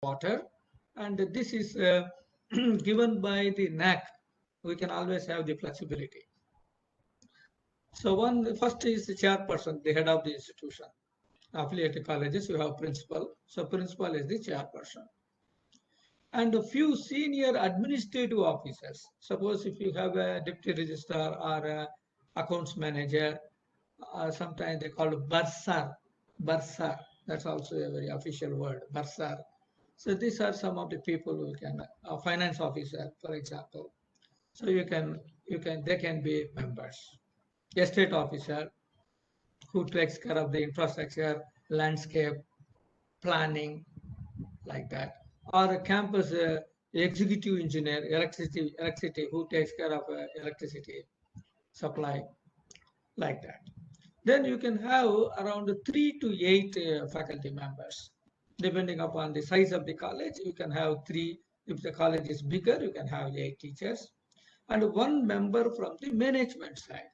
water, and this is given by the NAC. We can always have the flexibility. So first is the chairperson, the head of the institution. Affiliated colleges, you have principal. So principal is the chairperson. And a few senior administrative officers. Suppose if you have a deputy registrar or a accounts manager, sometimes they call it bursar. Bursar, that's also a very official word, bursar. So these are some of the people who can, a finance officer, for example. So they can be members. Estate officer, who takes care of the infrastructure, landscape, planning, like that. Or a campus executive engineer, electricity, who takes care of electricity supply, like that. Then you can have around 3 to 8 faculty members. Depending upon the size of the college, you can have 3. If the college is bigger, you can have 8 teachers. And 1 member from the management side.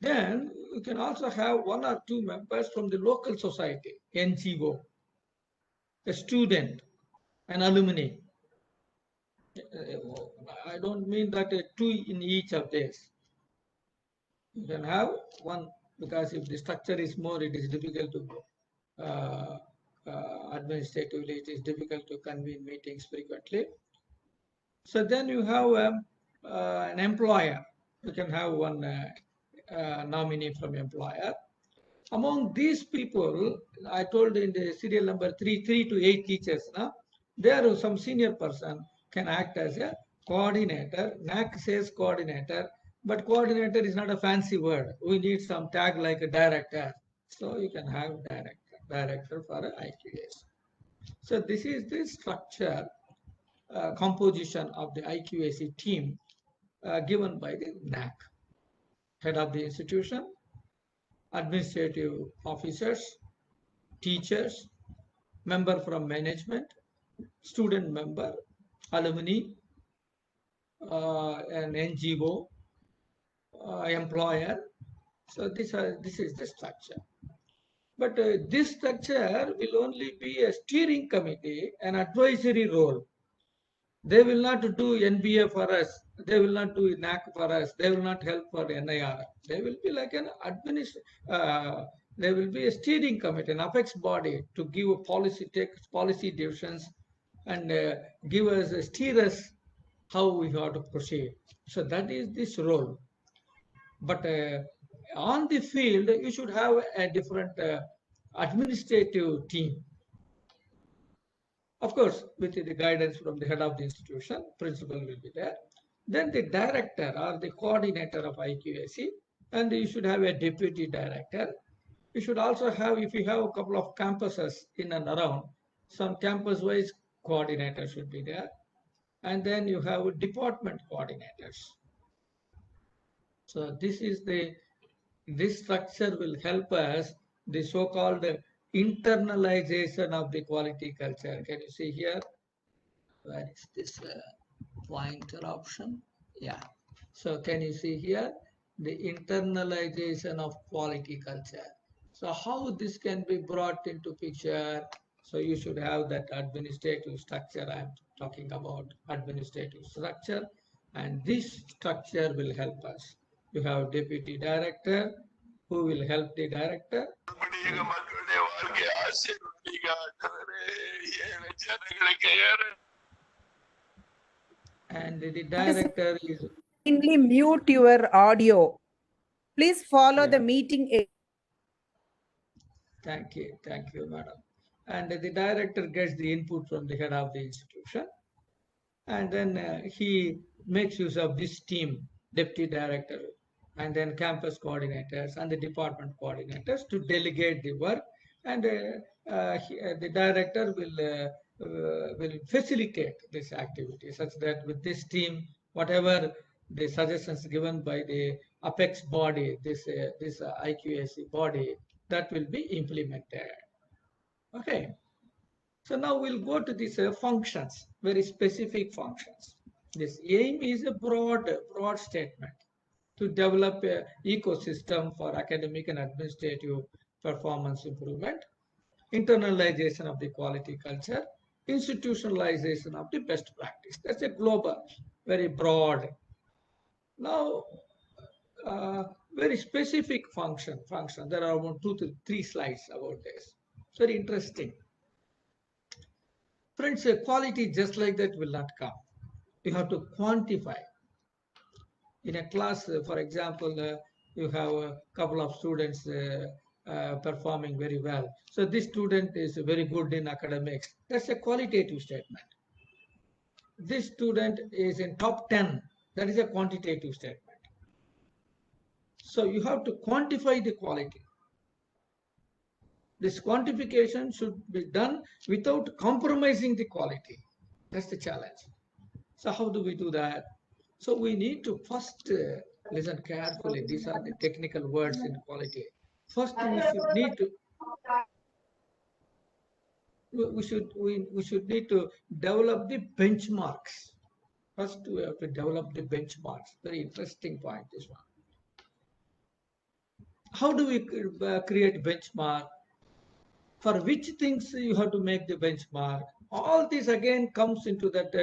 Then you can also have 1 or 2 members from the local society, NGO, a student, an alumni. I don't mean that 2 in each of these. You can have 1, because if the structure is more, it is difficult to administratively, it is difficult to convene meetings frequently. So then you have an employer. You can have 1 nominee from employer. Among these people, I told in the serial number 3 to 8 teachers, there some senior person can act as a coordinator. NAC says coordinator, but coordinator is not a fancy word. We need some tag like a director. So you can have director for IQAC. So this is the structure, composition of the IQAC team given by the NAC. Head of the institution, administrative officers, teachers, member from management, student member, alumni, an NGO, employer. So this is the structure. But this structure will only be a steering committee, an advisory role. They will not do NBA for us. They will not do NAC for us. They will not help for NIR. They will be like an there will be a steering committee, an apex body to give a policy, take policy decisions, and give us, steer us how we have to proceed. So that is this role. But on the field, you should have a different administrative team. Of course, with the guidance from the head of the institution, principal will be there. Then the director or the coordinator of IQAC, and you should have a deputy director. You should also have, if you have a couple of campuses in and around, some campus-wise coordinator should be there. And then you have department coordinators. So this structure will help us, the so-called internalization of the quality culture. Can you see here? Where is this pointer option? Yeah. So can you see here? The internalization of quality culture. So how this can be brought into picture? So you should have that administrative structure. I'm talking about administrative structure, and this structure will help us. You have deputy director who will help the director. And the director is. Kindly mute your audio. Please follow the meeting. Thank you, madam. And the director gets the input from the head of the institution, and then he makes use of this team, deputy director, and then campus coordinators and the department coordinators to delegate the work, and the director will facilitate this activity such that with this team, whatever the suggestions given by the apex body, this IQAC body, that will be implemented. Okay. So now we'll go to these functions, very specific functions. This aim is a broad statement to develop an ecosystem for academic and administrative performance improvement. internalization of the quality culture, institutionalization of the best practice. That's a global, very broad. Now, very specific function. There are about 2 to 3 slides about this. It's very interesting. Friends, quality just like that will not come. You have to quantify. In a class, for example, you have a couple of students performing very well. So this student is very good in academics. That's a qualitative statement. This student is in top 10. That is a quantitative statement. So you have to quantify the quality. This quantification should be done without compromising the quality. That's the challenge. So how do we do that? So we need to first listen carefully. These are the technical words in quality. First, we should need to develop the benchmarks. First, we have to develop the benchmarks. Very interesting point, this one. How do we create benchmark? For which things you have to make the benchmark? All this again comes into that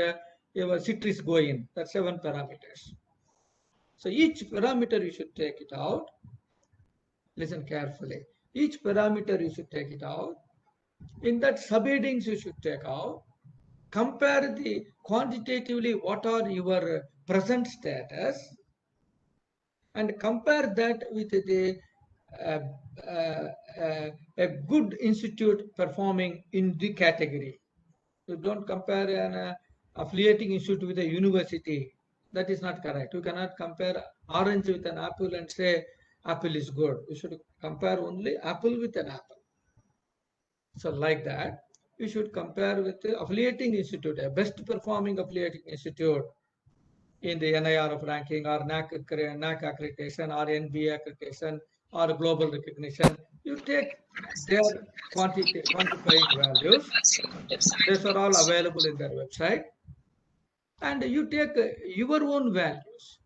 your citrus go in. That's 7 parameters. So each parameter you should take it out. Listen carefully. Each parameter you should take it out. In that subheadings you should take out. Compare the quantitatively what are your present status, and compare that with the a good institute performing in the category. You don't compare an affiliating institute with a university. That is not correct. You cannot compare orange with an apple and say apple is good. You should compare only apple with an apple. So like that, you should compare with the affiliating institute, a best performing affiliating institute in the NIRF ranking or NAC accreditation or NBA accreditation or global recognition. You take their quantifying values. These are all available in their website. And you take your own values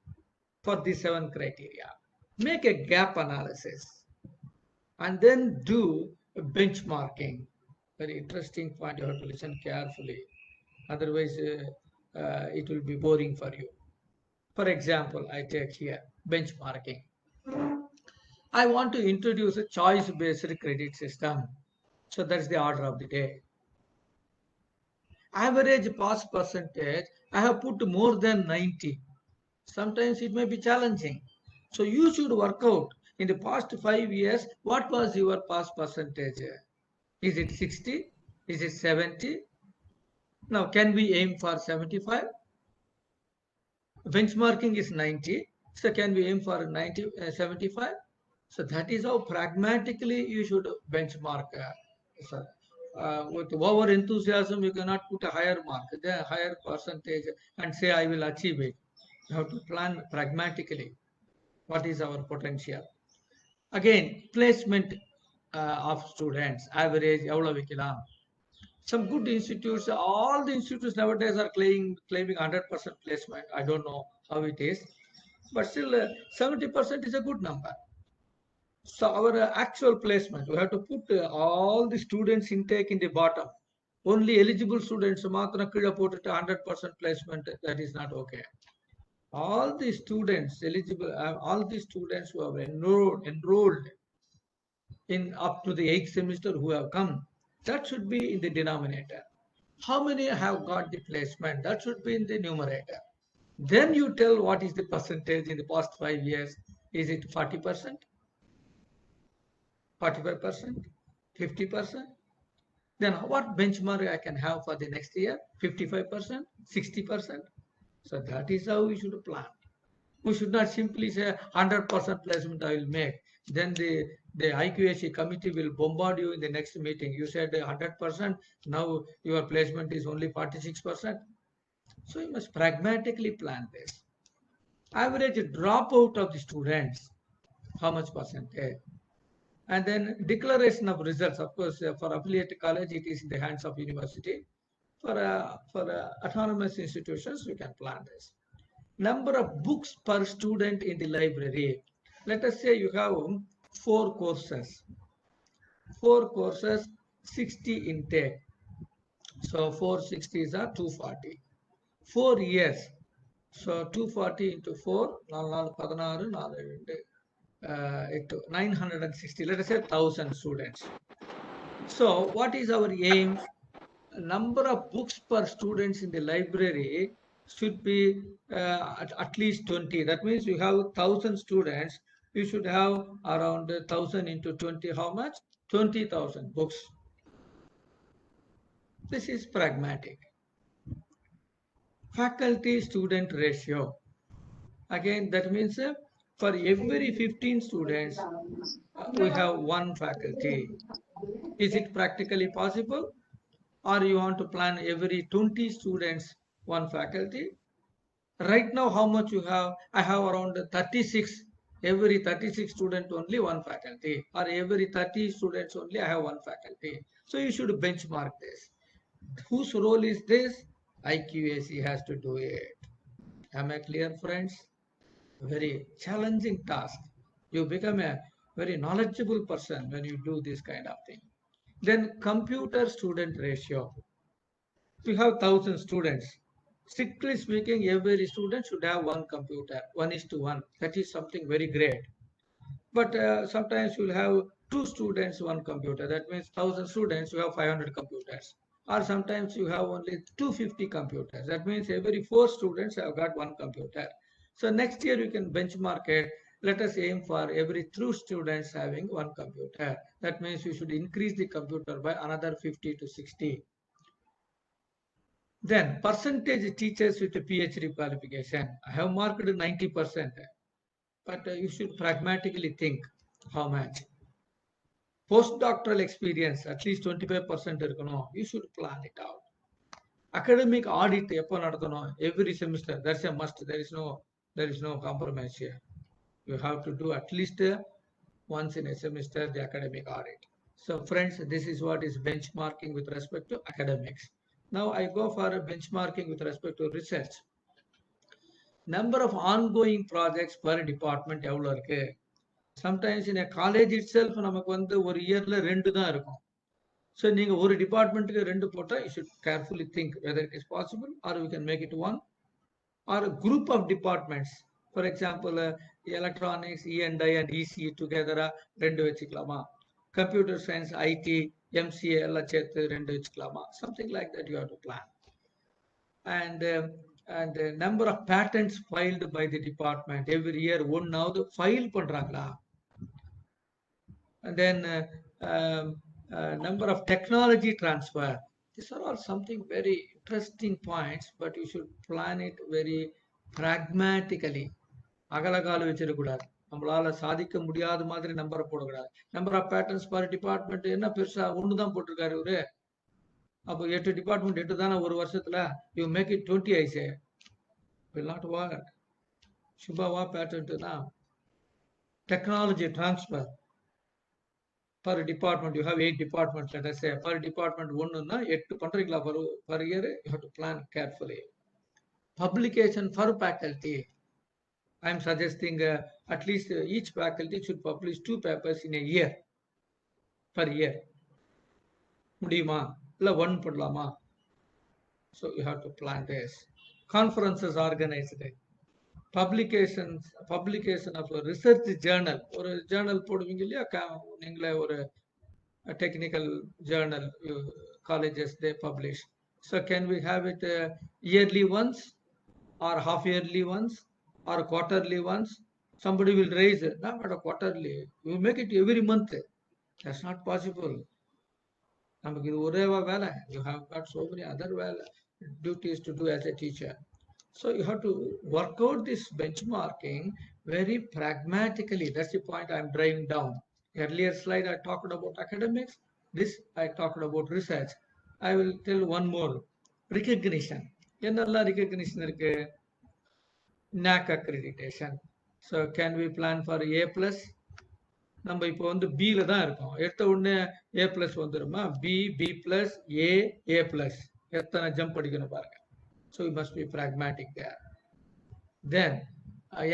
for these 7 criteria. Make a gap analysis and then do benchmarking. Very interesting point. You have to listen carefully. Otherwise, it will be boring for you. For example, I take here benchmarking. I want to introduce a choice-based credit system. So that's the order of the day. Average pass percentage, I have put more than 90. Sometimes it may be challenging. So you should work out in the past 5 years, what was your pass percentage? Is it 60? Is it 70? Now, can we aim for 75? Benchmarking is 90. So can we aim for 75? So that is how pragmatically you should benchmark. With over enthusiasm, you cannot put a higher mark, the higher percentage, and say I will achieve it. You have to plan pragmatically. What is our potential? Again, placement of students, average, some good institutes, all the institutes nowadays are claiming 100% placement. I don't know how it is, but still 70% is a good number. So our actual placement, we have to put all the students intake in the bottom. Only eligible students, matra kida put 100% placement, that is not okay. All the students eligible, all the students who have enrolled in up to the 8th semester who have come, that should be in the denominator. How many have got the placement? That should be in the numerator. Then you tell what is the percentage in the past 5 years. Is it 40%? 45%? 50%? Then what benchmark I can have for the next year? 55%? 60%? So that is how we should plan. We should not simply say 100% placement I will make. Then the IQAC committee will bombard you in the next meeting. You said 100%, now your placement is only 46%. So you must pragmatically plan this. Average dropout of the students, how much percentage? And then declaration of results. Of course, for affiliate college, it is in the hands of university. For autonomous institutions, we can plan this. Number of books per student in the library. Let us say you have 4 courses. 4 courses, 60 intake. So 460s are 240. 4 years. So 240 into 4, 960. Let us say 1,000 students. So what is our aim? Number of books per students in the library should be at least 20. That means you have 1,000 students. You should have around 1,000 into 20. How much? 20,000 books. This is pragmatic. Faculty student ratio. Again, that means for every 15 students, we have one faculty. Is it practically possible? Or you want to plan every 20 students, one faculty? Right now, how much you have? I have around 36. Every 36 student only one faculty, or every 30 students only I have one faculty. So you should benchmark this. Whose role is this? IQAC has to do it. Am I clear, friends? Very challenging task. You become a very knowledgeable person when you do this kind of thing. Then computer student ratio. We have 1,000 students. Strictly speaking, every student should have one computer, 1:1. That is something very great. But sometimes you'll have two students, one computer. That means 1,000 students, you have 500 computers. Or sometimes you have only 250 computers. That means every 4 students have got one computer. So next year you can benchmark it. Let us aim for every 2 students having one computer. That means you should increase the computer by another 50 to 60. Then percentage teachers with a PhD qualification. I have marked 90%, but you should pragmatically think how much. Postdoctoral experience, at least 25% இருக்கணும். You should plan it out. Academic audit எப்போ நடத்தணும்? Every semester. That's a must. There is no compromise here. You have to do at least once in a semester the academic audit. So friends, this is what is benchmarking with respect to academics. Now I go for a benchmarking with respect to research. Number of ongoing projects per department எவ்வளவு இருக்கு? Sometimes in a college itself நமக்கு வந்து ஒரு இயர்ல 2 தான் இருக்கும். So நீங்க ஒரு டிபார்ட்மெண்ட்டுக்கு 2 போட்டா you should carefully think whether it is possible or we can make it one, or a group of departments. For example, electronics, E&I and ECE together 2 வச்சுக்கலாமா? Computer science, IT, MCA எல்லாம் சேர்த்து 2 வச்சுக்கலாமா? Something like that you have to plan. And the number of patents filed by the department every year ஒன்னாவது file பண்றாங்களா? And then number of technology transfer. These are all something very interesting points, but you should plan it very pragmatically. அகலகால வச்சிடக்கூடாது. நம்மளால சாதிக்க முடியாத மாதிரி நம்பரை போடக்கூடாது. Number of patterns per department என்ன பெருசா ஒன்று தான் போட்டிருக்காரு இவரு. அப்போ 8 டிபார்ட்மெண்ட் 8 தானே ஒரு வருஷத்துல. You make it 20 I say will not work. சுபாவா பேட்டர்ன் தான். Technology transfer. Per department, you have 8 departments, let us say. Per department, 1 na 8 பண்றீங்களா per year, you have to plan carefully. Publication for faculty. I am suggesting at least each faculty should publish 2 papers in a year, per year. முடியுமா? இல்ல 1 பண்ணலாமா? So you have to plan this. Conferences organized. Publication of a research journal. ஒரு Journal போடுவீங்க இல்லையா? நீங்களே ஒரு technical journal, colleges they publish. So can we have it yearly once, or half yearly once, or quarterly once? Somebody will raise it. No, but a quarterly. We make it every month. That's not possible. நமக்கு இது ஒரே வேலை. You have got so many other duties to do as a teacher. So you have to work out this benchmarking very pragmatically. That's the point I'm driving down. Earlier slide I talked about academics. This I talked about research. I will tell one more. Recognition. என்னெல்லாம் recognition இருக்கு? NAAC accreditation. So can we plan for A+? நம்ம இப்போ வந்து Bல தான் இருக்கோம். எடுத்த உடனே A+ வந்துருமா? B+, A+. எத்தனை ஜம்ப் அடிக்கணும் பாருங்க. So we must be pragmatic there. Then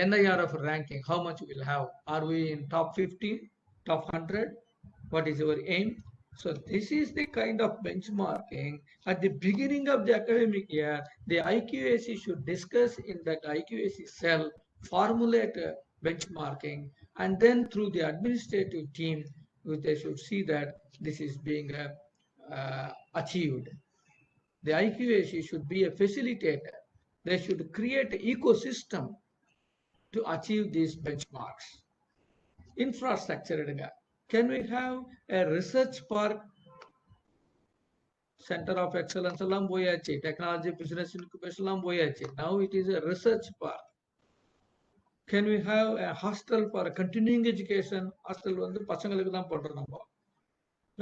NIRF ranking, how much we will have? Are we in top 50, top 100? What is our aim? So this is the kind of benchmarking at the beginning of the academic year. The IQAC should discuss in that IQAC cell, formulate a benchmarking, and then through the administrative team, they should see that this is being achieved. The IQAC should be a facilitator. They should create an ecosystem to achieve these benchmarks. Infrastructure எடுங்க. Can we have a research park, center of excellence எல்லாம் போயாச்சு, technology business incubation எல்லாம் போயாச்சு. Now it is a research park. Can we have a hostel for continuing education? Hostel வந்து பசங்களுக்கு தான் பண்றோம் நம்ம.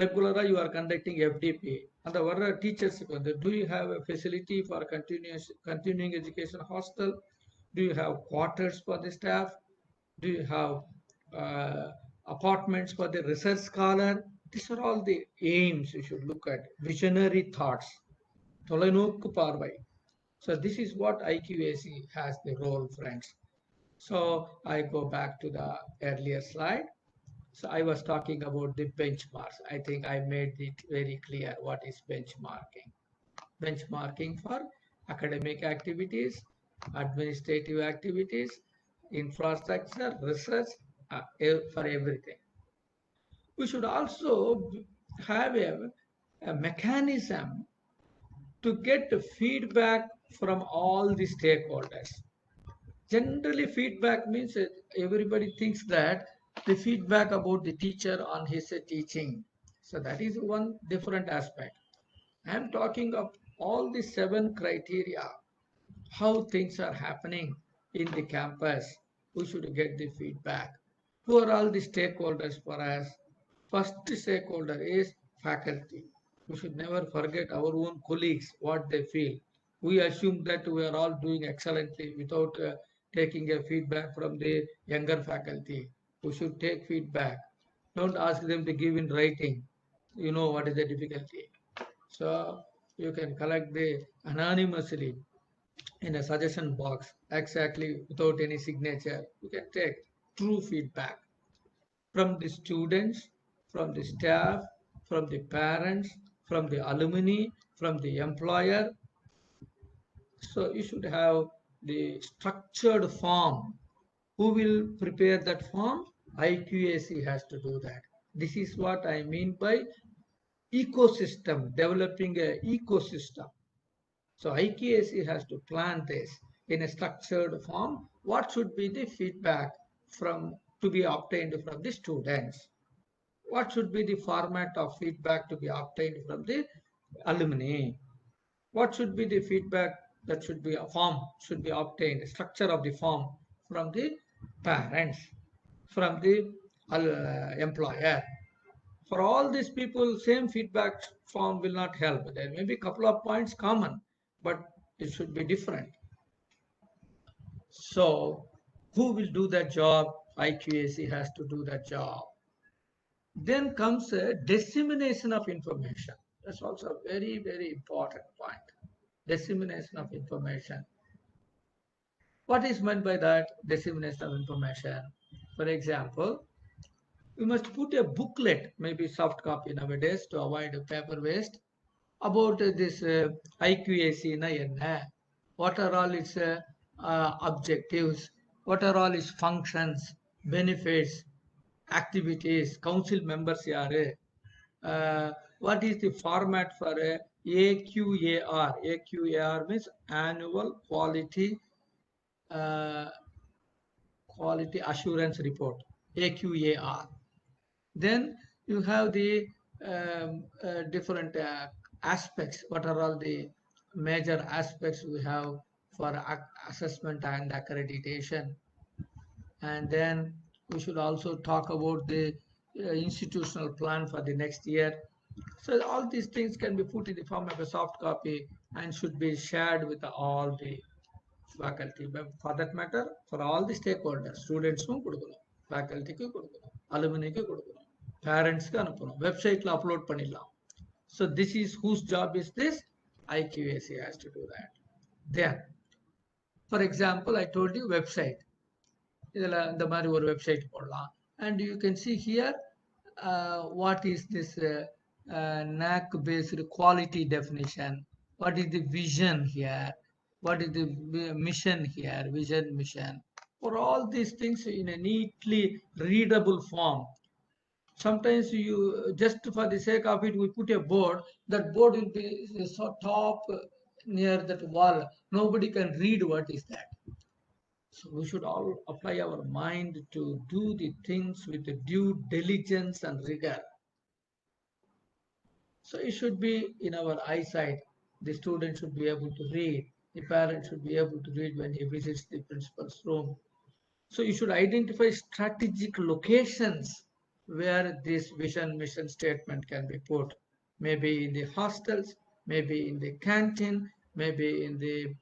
Regularly you are conducting FDP. அந்த வர்ற டீச்சர்ஸுக்கு வந்து do you have a facility for continuing education hostel? Do you have quarters for the staff? Do you have apartments for the research scholar? These are all the aims you should look at. Visionary thoughts. தொலைநோக்கு பார்வை. So this is what IQAC has the role, friends. So I go back to the earlier slide. So I was talking about the benchmarks. I think I made it very clear what is benchmarking. Benchmarking for academic activities, administrative activities, infrastructure, research, for everything. We should also have a mechanism to get the feedback from all the stakeholders. Generally, feedback means that everybody thinks that the feedback about the teacher on his teaching. So that is one different aspect. I am talking of all the 7 criteria, how things are happening in the campus. We should get the feedback. Who are all the stakeholders for us? First stakeholder is faculty. We should never forget our own colleagues, what they feel. We assume that we are all doing excellently without taking a feedback from the younger faculty. We should take feedback. Don't ask them to give in writing. You know what is the difficulty. So you can collect the anonymously in a suggestion box, exactly without any signature. You can take true feedback from the students, from the staff, from the parents, from the alumni, from the employer. So you should have the structured form. Who will prepare that form? IQAC has to do that. This is what I mean by ecosystem, developing an ecosystem. So IQAC has to plan this in a structured form. What should be the feedback to be obtained from the students? What should be the format of feedback to be obtained from the alumni? What should be the feedback that should be a form should be obtained, structure of the form from the parents, from the employer. For all these people, same feedback form will not help. There may be a couple of points common, but it should be different. So who will do that job? IQAC has to do that job. Then comes a dissemination of information. That's also a very, very important point. Dissemination of information. What is meant by that? Dissemination of information. For example, we must put a booklet, maybe soft copy nowadays to avoid paper waste, about this IQAC na enna, what are all its objectives, what are all its functions, benefits, activities, council members yaru, what is the format for a AQAR? AQAR means annual quality assurance report, AQAR. Then you have the different aspects. What are all the major aspects we have for assessment and accreditation? And then we should also talk about the institutional plan for the next year. So all these things can be put in the form of a soft copy and should be shared with all the faculty. But for that matter, for all the stakeholders, students, faculty, alumni, parents, website upload pannidalaam. So this is whose job is this? IQAC has to do that. Then, for example, I told you website. இந்த மாதிரி ஒரு website போடலாம். And you can see here what is this NAC-based quality definition. What is the vision here? What is the mission here? Vision, mission. For all these things in a neatly readable form. Sometimes you just for the sake of it, we put a board. That board will be so top near that wall. Nobody can read what is that. So we should all apply our mind to do the things with the due diligence and rigor. So it should be in our eyesight. The student should be able to read. The parent should be able to read when he visits the principal's room. So you should identify strategic locations where this vision mission statement can be put. Maybe in the hostels, maybe in the canteen, maybe in the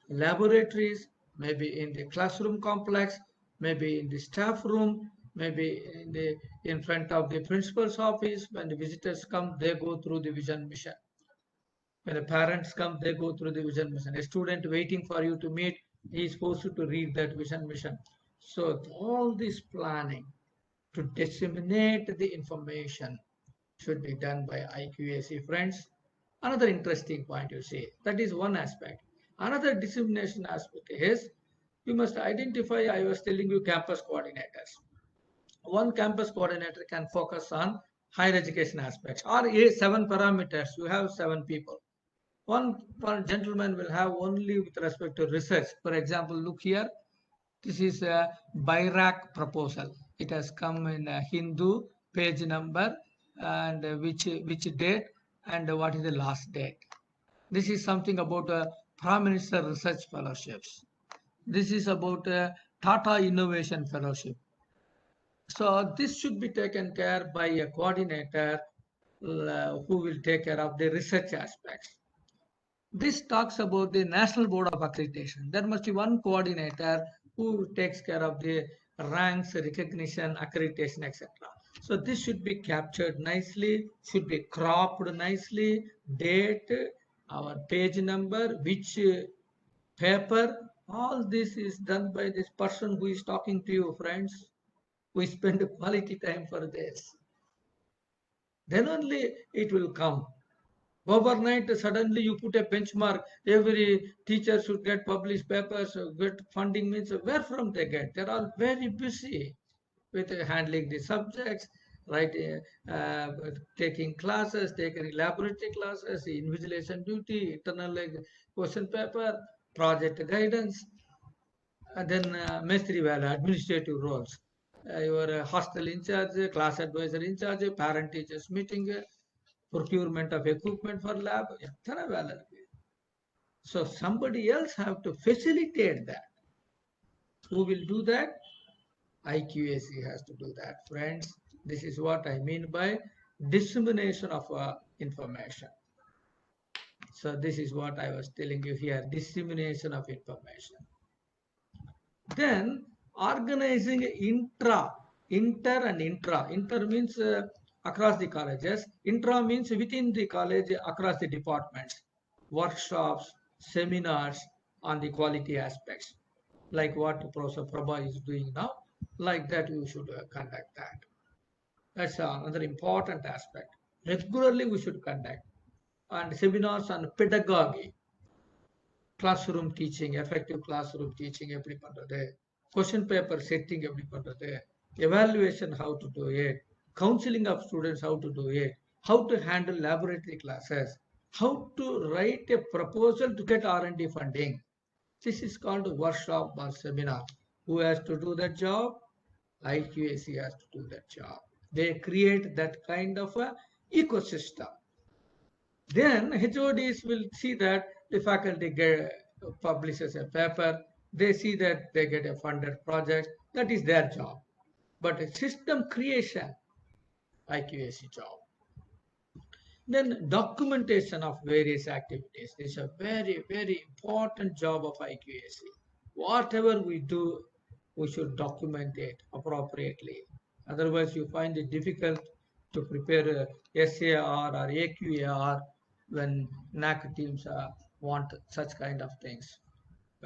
laboratories, maybe in the classroom complex, maybe in the staff room, maybe in front of the principal's office. When the visitors come, they go through the vision mission. When the parents come, they go through the vision mission. A student waiting for you to meet, he is supposed to read that vision mission. So all this planning to disseminate the information should be done by IQAC friends. Another interesting point you see, that is one aspect. Another dissemination aspect is you must identify, I was telling you, campus coordinators. One campus coordinator can focus on higher education aspects or 7 parameters. You have 7 people. One gentleman will have only with respect to research. For example, look here. This is a BIRAC proposal. It has come in a Hindu, page number, and which date and what is the last date. This is something about Prime Minister Research Fellowships. This is about Tata Innovation Fellowship. So this should be taken care by a coordinator who will take care of the research aspects. This talks about the National Board of Accreditation. There must be one coordinator who takes care of the ranks, recognition, accreditation, etc. So this should be captured nicely, should be cropped nicely, date, our page number, which paper. All this is done by this person who is talking to you, friends. We spend quality time for this. Then only it will come. Overnight, suddenly you put a benchmark. Every teacher should get published papers, get funding means where from they get? They're all very busy with handling the subjects, right? Taking classes, taking laboratory classes, invigilation duty, internal question paper, project guidance, and then Mestri Vala, administrative roles. Your hostel in charge, class advisor in charge, parent teachers meeting, procurement of equipment for lab. So somebody else have to facilitate that. Who will do that? IQAC has to do that, friends. This is what I mean by dissemination of information. So this is what I was telling you here, dissemination of information. Then organizing inter and intra. Inter means across the colleges. Intra means within the college, across the departments. Workshops, seminars on the quality aspects, like what Professor Prabha is doing now. Like that, you should conduct that. That's another important aspect. Regularly, we should conduct and seminars on pedagogy, classroom teaching, effective classroom teaching, every part of the question paper setting, every part of the evaluation, how to do it, counseling of students, how to do it, how to handle laboratory classes, how to write a proposal to get R&D funding. This is called a workshop or seminar. Who has to do that job? IQAC has to do that job. They create that kind of a ecosystem. Then HODs will see that the faculty publishes a paper. They see that they get a funded project. That is their job. But a system creation, IQAC job. Then documentation of various activities is a very, very important job of IQAC. Whatever we do, we should document it appropriately. Otherwise, you find it difficult to prepare a SAR or AQAR when NAC teams want such kind of things.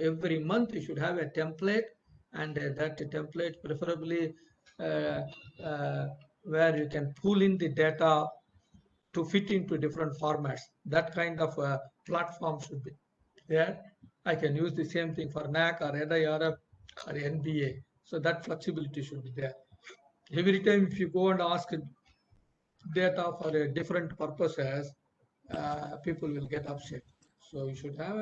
Every month, you should have a template, and that template preferably where you can pull in the data to fit into different formats. That kind of platform should be there. I can use the same thing for NAC or NIRF or NBA. So that flexibility should be there. Every time if you go and ask data for different purposes, people will get upset. So you should have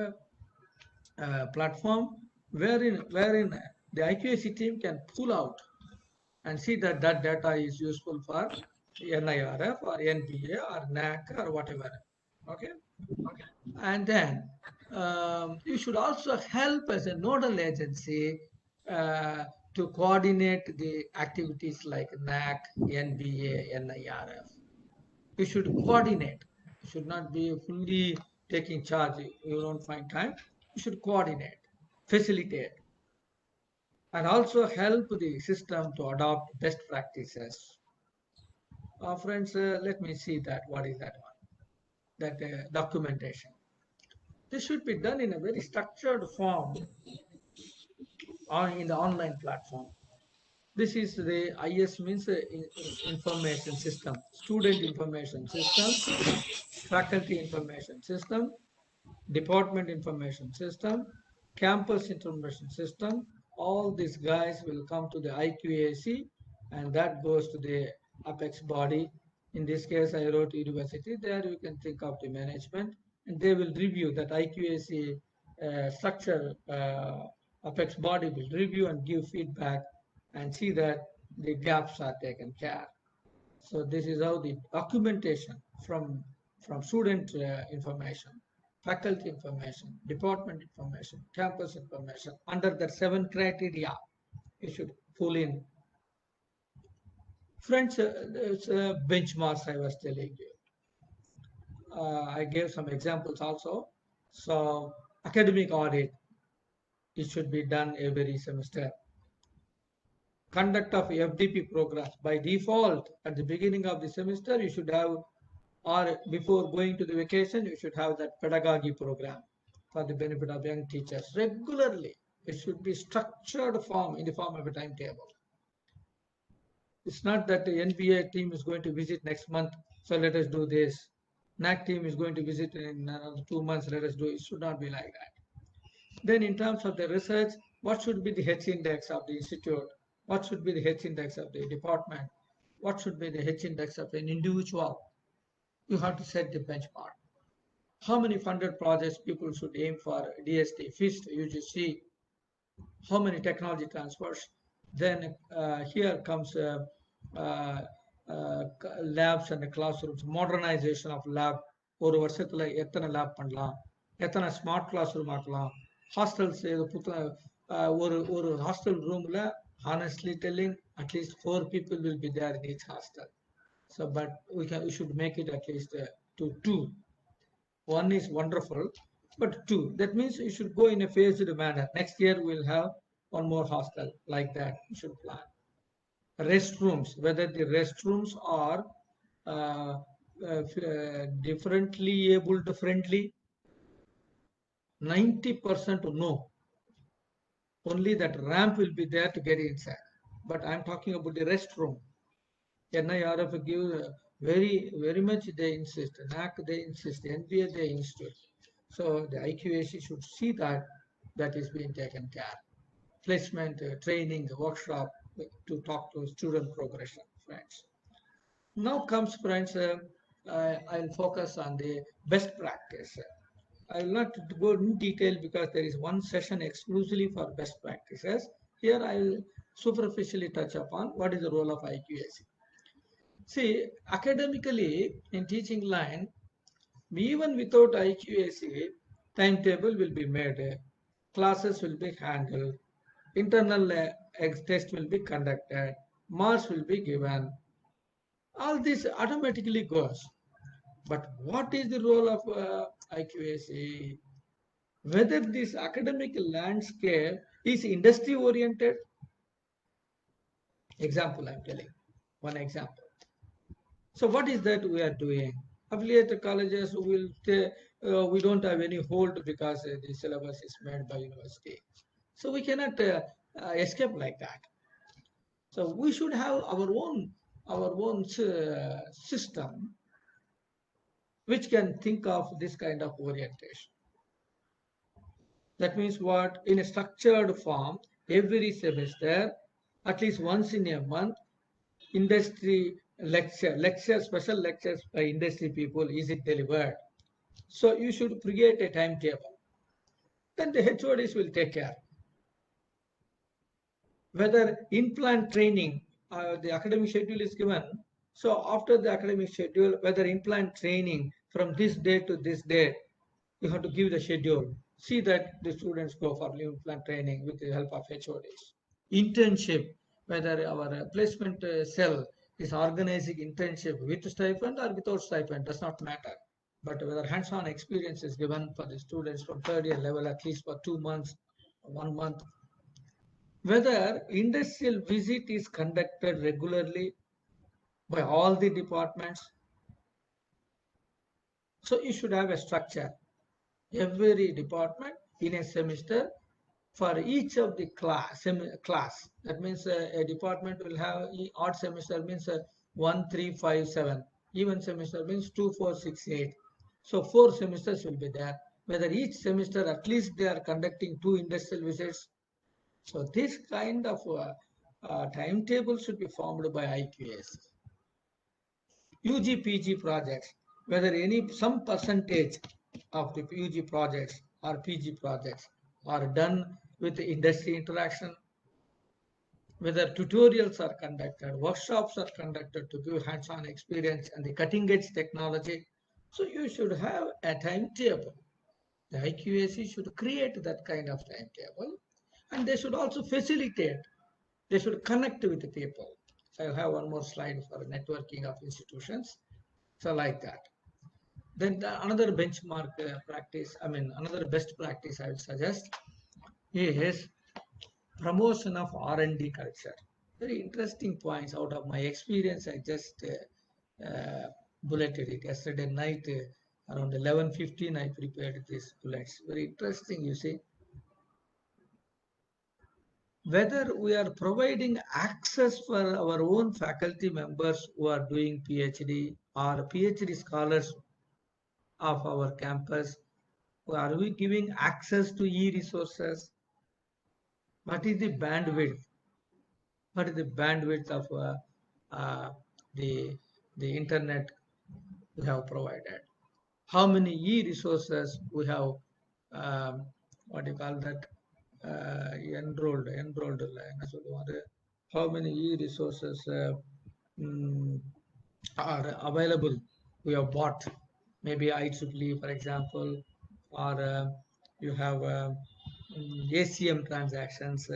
a platform wherein the IQAC team can pull out and see that that data is useful for NIRF or NBA or NAC or whatever. Okay. And then you should also help as a nodal agency uh, to coordinate the activities like NAC, NBA, NIRF. You should coordinate. You should not be fully taking charge. You don't find time. You should coordinate, facilitate, and also help the system to adopt best practices. Friends, let me see that. What is that one? That documentation. This should be done in a very structured form in the online platform. This is the IS means information system, student information system, faculty information system, department information system, campus information system. All these guys will come to the IQAC and that goes to the apex body. In this case, I wrote university. There you can think of the management and they will review that IQAC structure. Apex body will review and give feedback and see that the gaps are taken care. So this is how the documentation from student information, faculty information, department information, campus information, under the 7 criteria, you should pull in. Friends, there's benchmarks I was telling you. I gave some examples also. So academic audit, it should be done every semester. Conduct of FDP programs. By default, at the beginning of the semester, you should have, or before going to the vacation, you should have that pedagogy program for the benefit of young teachers. Regularly, it should be structured form in the form of a timetable. It's not that the NBA team is going to visit next month, so let us do this. NAC team is going to visit in another 2 months, let us do it. It should not be like that. Then in terms of the research, what should be the H index of the institute? What should be the H index of the department? What should be the H index of an individual? You have to set the benchmark. How many funded projects people should aim for DST, FIST, UGC? How many technology transfers? Then here comes labs and classrooms, modernization of lab. ஒரு வருஷத்துல எத்தனை lab பண்ணலாம், எத்தனை smart class room ஆக்கலாம், hostels ஒரு hostel ரூம்ல honestly telling at least 4 people will be there in each hostel. So but we should make it at least to 2. One is wonderful, but 2, that means you should go in a phased manner. Next year we'll have one more hostel, like that you should plan. Restrooms, whether the restrooms are differently abled friendly, 90% no. Only that ramp will be there to get inside. But I'm talking about the restroom. NIRF give very much they insist, NAC they insist, NBA they insist. So the IQAC should see that that is being taken care. Placement, training, workshop to talk to student progression, friends. Now comes, friends, I'll focus on the best practice. I will not go in detail because there is one session exclusively for best practices. Here I will superficially touch upon what is the role of IQAC. See, academically in teaching line, even without IQAC, timetable will be made, classes will be handled, internal test will be conducted, marks will be given. All this automatically goes. But what is the role of IQAC? Whether this academic landscape is industry oriented. Example I'm telling, one example. So what is that we are doing? Affiliated colleges will we don't have any hold because the syllabus is made by university. So we cannot escape like that. So we should have our own system which can think of this kind of orientation. That means what? In a structured form, every semester, at least once in a month, industry special lectures by industry people, is it delivered? So you should create a timetable. Then the HODs will take care. Whether in-plant training, the academic schedule is given. So after the academic schedule, whether in-plant training from this day to this day, you have to give the schedule. See that the students go for in-plant training with the help of HODs. Internship, whether our placement cell is organizing internship with stipend or without stipend, does not matter. But whether hands-on experience is given for the students from third year level, at least for 2 months, 1 month. Whether industrial visit is conducted regularly by all the departments. So you should have a structure. Every department in a semester for each of the class. That means a department will have odd semester means 1, 3, 5, 7. Even semester means 2, 4, 6, 8. So 4 semesters will be there. Whether each semester at least they are conducting 2 industrial visits. So this kind of timetable should be formed by IQAC. UG PG projects, whether some percentage of the UG projects or PG projects are done with industry interaction, whether tutorials are conducted, workshops are conducted to give hands-on experience and the cutting-edge technology. So you should have a timetable. The IQAC should create that kind of timetable, and they should also facilitate. They should connect with the people. So I have one more slide for networking of institutions. So like that. Then another benchmark practice, another best practice I would suggest is promotion of R&D culture. Very interesting points out of my experience. I just bulleted it yesterday night around 11:15. I prepared these bullets. Very interesting, you see. Whether we are providing access for our own faculty members who are doing PhD or PhD scholars of our campus, are we giving access to e-resources? What is the bandwidth? What is the bandwidth of the internet we have provided? How many e-resources we have, what do you call that, enrolled, how many e-resources are available, we have bought, maybe IEEE, for example, or you have ACM transactions,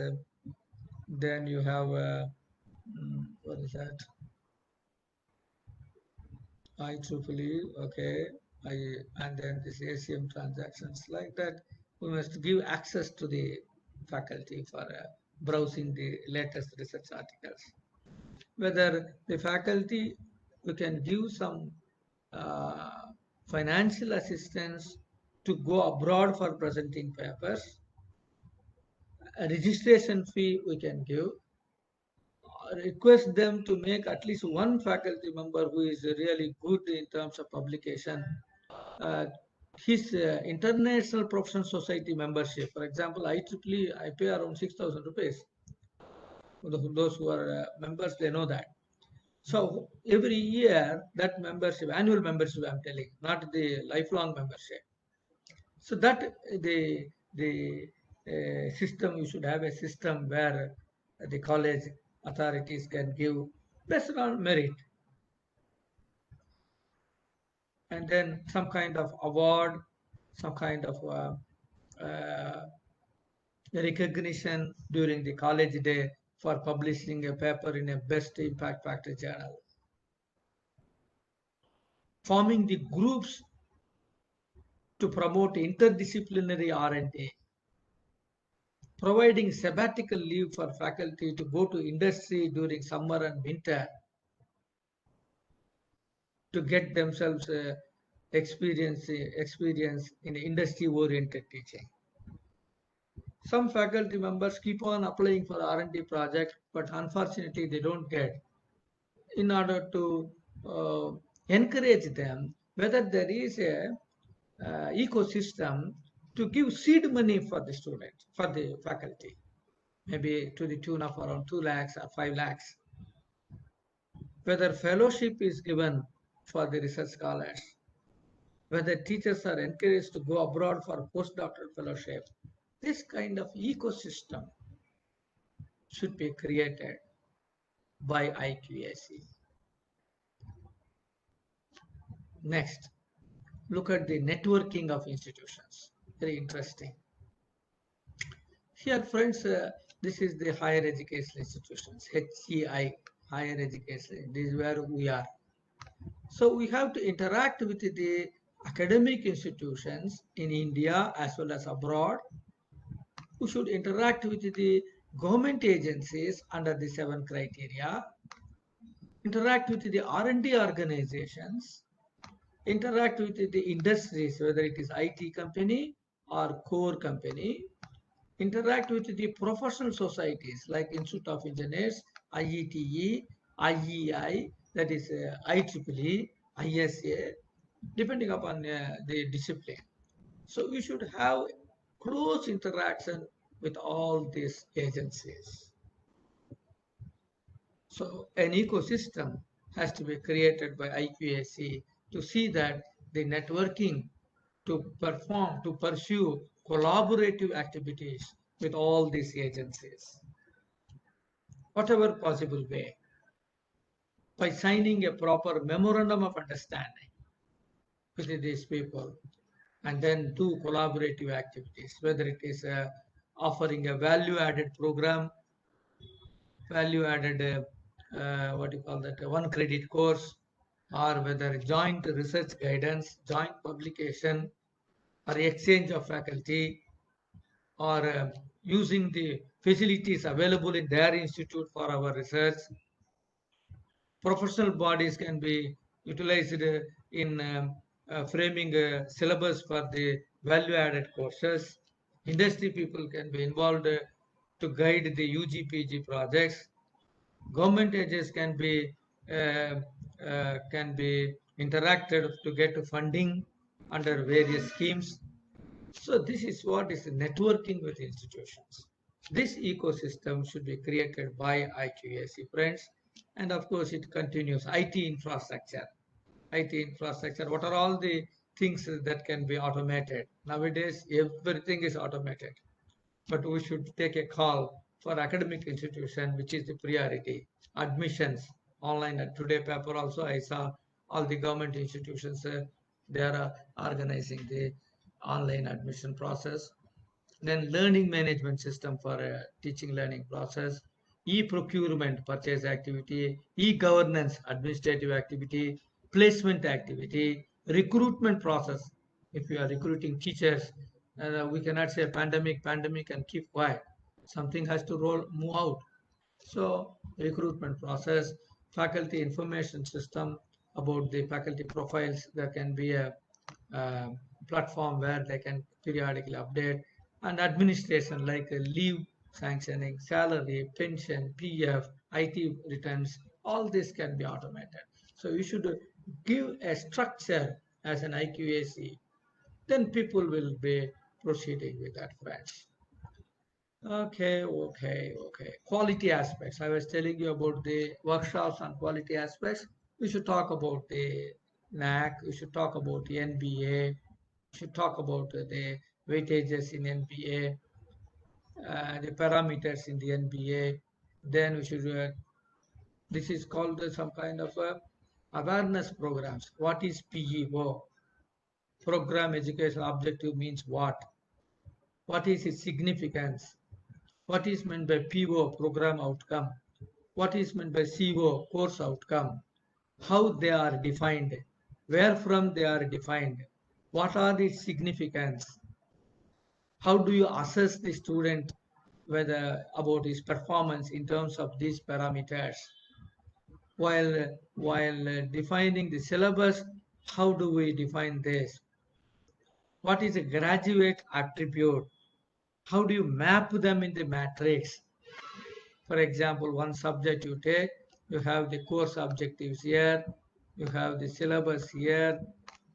then you have, what is that, IEEE, okay, and then this ACM transactions, like that. We must give access to the faculty for browsing the latest research articles. Whether the faculty, we can give some financial assistance to go abroad for presenting papers. A registration fee we can give. Request them to make at least one faculty member who is really good in terms of publication. His International Professional Society membership, for example, IEEE, I pay around 6,000 rupees. Those who are members, they know that. So every year, that membership, annual membership, I'm telling, not the lifelong membership. So that the system, you should have a system where the college authorities can give based on merit. And then some kind of award, some kind of recognition during the college day for publishing a paper in a best impact factor journal. Forming the groups to promote interdisciplinary R&D. Providing sabbatical leave for faculty to go to industry during summer and winter to get themselves experience in industry-oriented teaching. Some faculty members keep on applying for R&D project, but unfortunately they don't get. In order to encourage them, whether there is a ecosystem to give seed money for the student, for the faculty, maybe to the tune of around 2 lakhs or 5 lakhs. Whether fellowship is given for the research scholars, whether teachers are encouraged to go abroad for postdoctoral fellowship. This kind of ecosystem should be created by IQAC. Next, look at the networking of institutions. Very interesting. Here, friends, this is the higher education institutions, HEI, higher education. This is where we are. So we have to interact with the academic institutions in India as well as abroad. We should interact with the government agencies under the 7 criteria, interact with the R&D organizations, interact with the industries, whether it is IT company or core company, interact with the professional societies like Institute of Engineers, IETE, IEI, that is IEEE, ISA, depending upon the discipline. So we should have close interaction with all these agencies. So an ecosystem has to be created by IQAC to see that the networking to perform, to pursue collaborative activities with all these agencies, whatever possible way, by signing a proper memorandum of understanding with these people, and then do collaborative activities, whether it is offering a value-added program, value-added, what do you call that, one credit course, or whether joint research guidance, joint publication, or exchange of faculty, or using the facilities available in their institute for our research. Professional bodies can be utilized in framing a syllabus for the value-added courses. Industry people can be involved to guide the UGPG projects. Government agencies can be interacted to get funding under various schemes. So this is what is networking with institutions. This ecosystem should be created by IQAC, friends. And of course, it continues. IT infrastructure. IT infrastructure. What are all the things that can be automated? Nowadays, everything is automated. But we should take a call for academic institution, which is the priority. Admissions, online. Today paper also, I saw all the government institutions, they are organizing the online admission process. Then learning management system for teaching learning process, e-procurement purchase activity, e-governance administrative activity, placement activity, recruitment process. If you are recruiting teachers, we cannot say pandemic and keep quiet. Something has to move out. So recruitment process, faculty information system about the faculty profiles. There can be a platform where they can periodically update, and administration like leave sanctioning, salary, pension, PF, IT returns, all this can be automated. So you should give a structure as an IQAC, then people will be proceeding with that, friends. Okay. Quality aspects. I was telling you about the workshops on quality aspects. We should talk about the NAC. We should talk about the NBA. We should talk about the weightages in NBA, the parameters in the NBA. Then we should, this is called some kind of awareness programs. What is PEO? Program education objective means what? What is its significance? What is meant by PO, program outcome? What is meant by CO, course outcome? How they are defined? Where from they are defined? What are its significance? How do you assess the student whether about his performance in terms of these parameters? While defining the syllabus, how do we define this? What is a graduate attribute? How do you map them in the matrix? For example, one subject you take, you have the course objectives here, you have the syllabus here,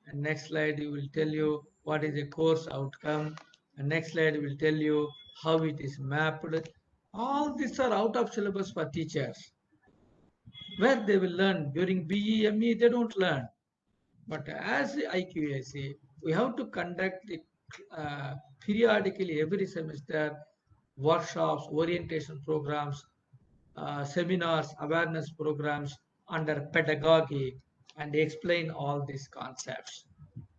And next slide will tell you what is a course outcome. And next slide will tell you how it is mapped. All these are out of syllabus for teachers. Where they will learn during BE, ME, they don't learn. But as IQAC, we have to conduct it periodically every semester, workshops, orientation programs, seminars, awareness programs under pedagogy, and explain all these concepts,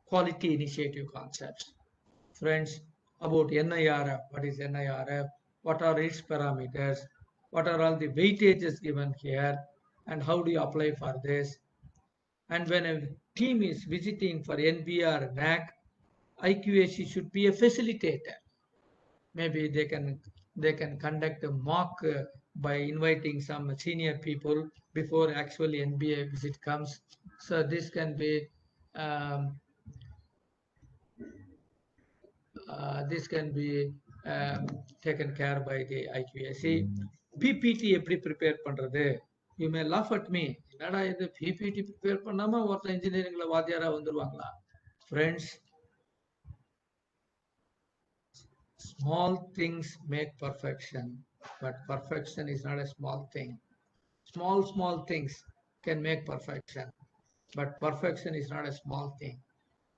quality initiative concepts. Friends, about NIRF, what is NIRF? What are its parameters? What are all the weightages given here? And how do you apply for this? And when a team is visiting for NBR, NAC, IQAC should be a facilitator. Maybe they can conduct a mock by inviting some senior people before actually NBA visit comes. So this can be taken care by the IQAC. PPT எப்படி prepare பண்றது? You may laugh at me. என்னடா இது PPT prepare பண்ணாம ஒருத்தர் இன்ஜினியரிங்ல வாத்தியாரா வந்துருவாங்களா? Friends, small things make perfection, but perfection is not a small thing. Small things can make perfection, but perfection is not a small thing.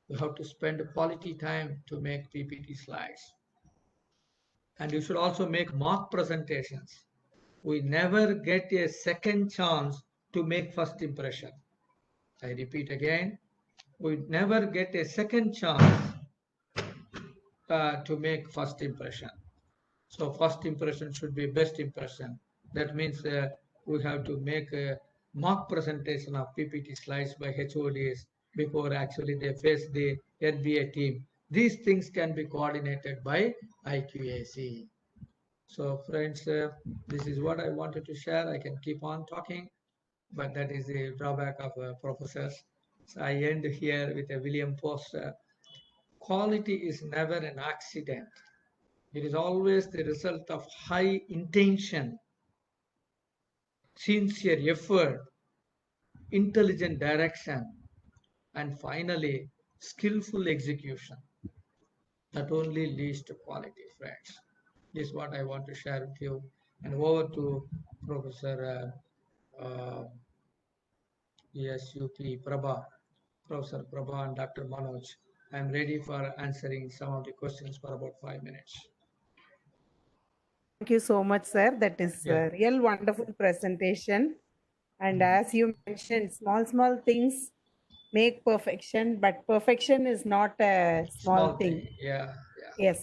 You have to spend quality time to make PPT slides. And you should also make mock presentations. We never get a second chance to make first impression. I repeat again, we never get a second chance to make first impression. So first impression should be best impression. That means we have to make a mock presentation of PPT slides by HODs before actually they face the NBA team. These things can be coordinated by IQAC. So friends, this is what I wanted to share. I can keep on talking, but that is the drawback of professors. So I end here with a William Post. Quality is never an accident. It is always the result of high intention, sincere effort, intelligent direction, and finally, skillful execution. That only leads to quality, friends. This is what I want to share with you. And over to Professor ESUP Prabha, Professor Prabha and Dr. Manoj. I am ready for answering some of the questions for about 5 minutes. Thank you so much, sir. That is Yeah. a real wonderful presentation. And as you mentioned, small things make perfection, but perfection is not a small thing. Yeah. Yes,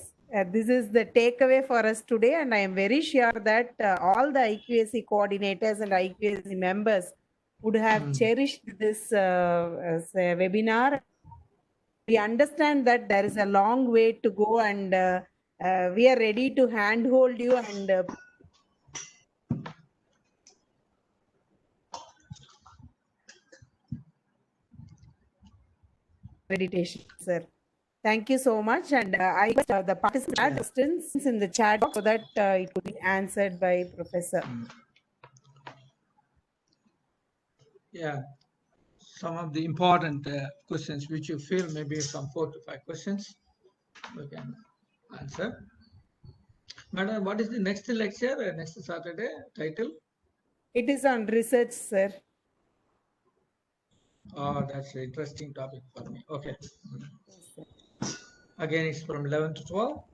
this is the takeaway for us today, and I am very sure that all the IQAC coordinators and IQAC members would have cherished this as a webinar. We understand that there is a long way to go, and we are ready to handhold you and meditation, sir. Thank you so much. And I the participants in the chat box so that it could be answered by Professor. Yeah. Some of the important questions which you feel maybe some 4 to 5 questions we can answer. Madam, what is the next lecture, next Saturday title? It is on research, sir. Oh, that's an interesting topic for me. Okay. Again, it's from 11 to 12?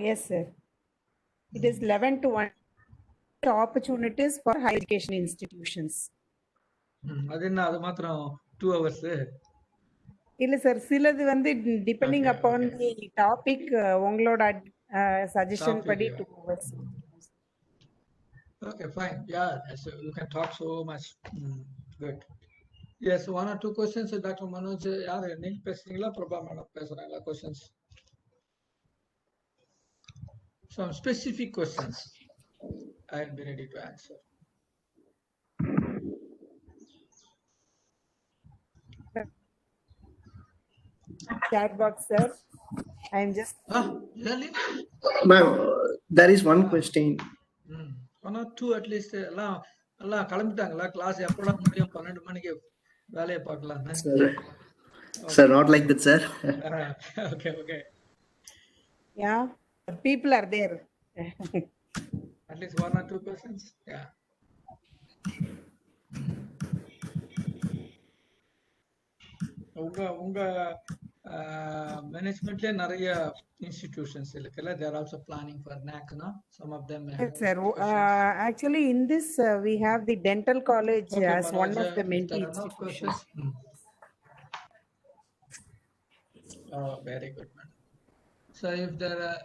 Yes, sir. It is 11 to 1 opportunities for higher education institutions. அதென்ன அது மாத்திரம் 2 hours? இல்ல sir, சிலது வந்து depending upon the topic உங்களோட suggestion படி 2 hours. Okay, fine. Yeah, so you can talk so much. Good. Yes, 1 or 2 questions. Dr. Manoj, யாரு நீங்க பேசுறீங்களா பிரபா மேடம் பேசுறாங்களா questions? Some specific questions I'll be ready to answer. Chat box, sir. I am just Really? Ma'am, there is one question. 1 or 2 at least. எல்லாம் கிளம்பிட்டாங்களா? Class எப்படா முடியும்? 12 மணிக்கு வேலையை பார்க்கலான்னு. Sir, sir, not like that, sir. Okay, okay. Yeah, people are there. At least 1 or 2 questions. Yeah. உங்க மேனேஜ்மெண்ட்ல நிறைய institutions இருக்குல்ல. They are also planning for NAC, no? Some of them may Yes, have sir. institutions. Actually, in this, we have the dental college Okay, as one of Manoj, the if mentee there are enough institutions. questions. Oh, very good, madam. So if there are,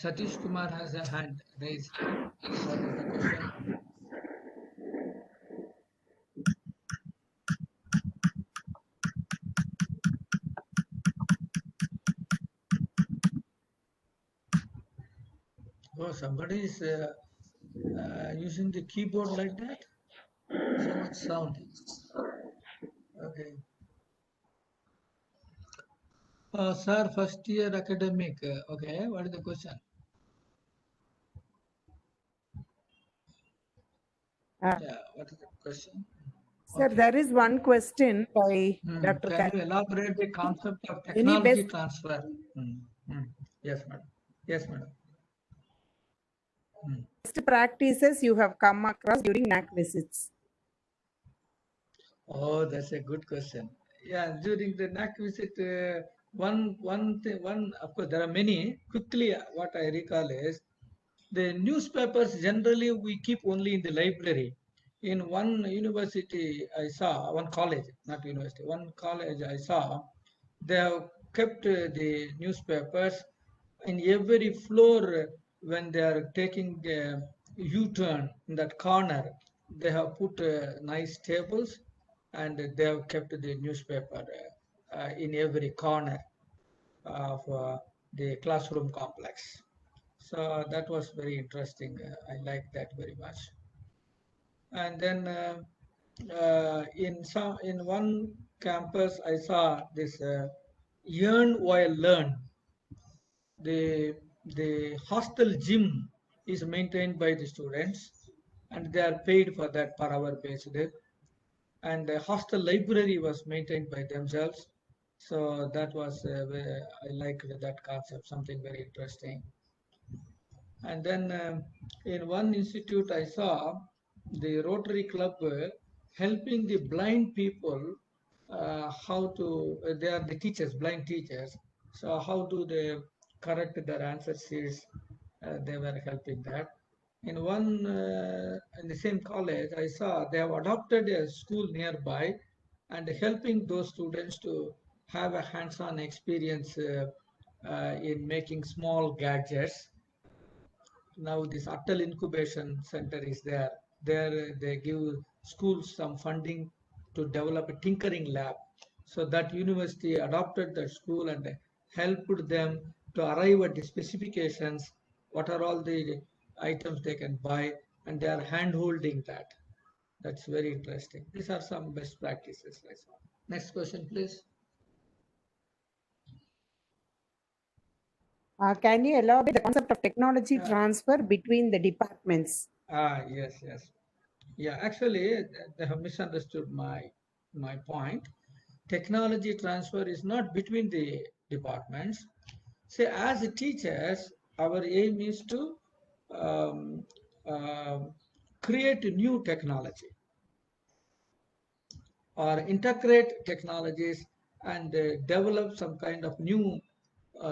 Satish Kumar has a hand raised. What is the question? Oh, somebody is using the keyboard like that. So much sound. Okay. Sir, first year academic. Okay, what is the question? Yeah, what is the question? Sir, Okay. there is one question by Dr. Can you elaborate the concept of Any technology best transfer? Yes, madam. Yes, madam. practices you have come across during NAC visits? Oh, that's a good question. Yeah, during the NAC visit, one, of course, there are many. Quickly, what I recall is the newspapers generally we keep only in the library. In one university, I saw one college, not university, one college I saw, they have kept the newspapers in every floor when they are taking a U-turn in that corner. They have put nice tables and they have kept the newspaper in every corner of the classroom complex. So that was very interesting. I like that very much. And then in one campus, I saw this Yearn while learn. The hostel gym is maintained by the students, and they are paid for that per hour basis. And the hostel library was maintained by themselves. So that was I liked that concept, something very interesting. And then in one institute, I saw the Rotary Club helping the blind people how to, they are the teachers, blind teachers. So how do they correct their answer sheets? They were helping that. In the same college, I saw they have adopted a school nearby and helping those students to have a hands-on experience in making small gadgets. Now this Atal Incubation Center is there. There they give schools some funding to develop a tinkering lab. So that university adopted that school and helped them to arrive at the specifications, what are all the items they can buy, and they are hand-holding that. That's very interesting. These are some best practices. Next question, please. Can you elaborate the concept of technology transfer between the departments? Yes. Yeah, actually, they have misunderstood my point. Technology transfer is not between the departments. Say, as teachers, our aim is to um, uh, create new technology or integrate technologies and develop some kind of new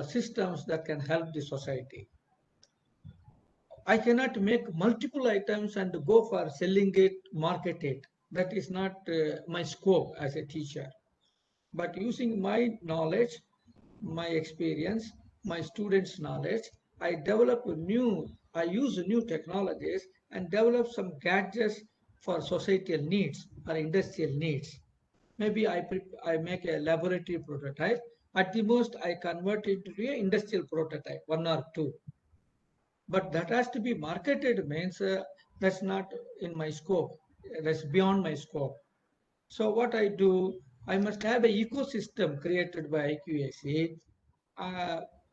systems that can help the society. I cannot make multiple items and go for selling it, market it. That is not my scope as a teacher. But using my knowledge, my experience, my students' knowledge, I use new technologies and develop some gadgets for societal needs or industrial needs. Maybe I make a laboratory prototype. At the most, I convert it to an industrial prototype, one or two. But that has to be marketed means that's not in my scope. That's beyond my scope. So what I do, I must have an ecosystem created by IQAC.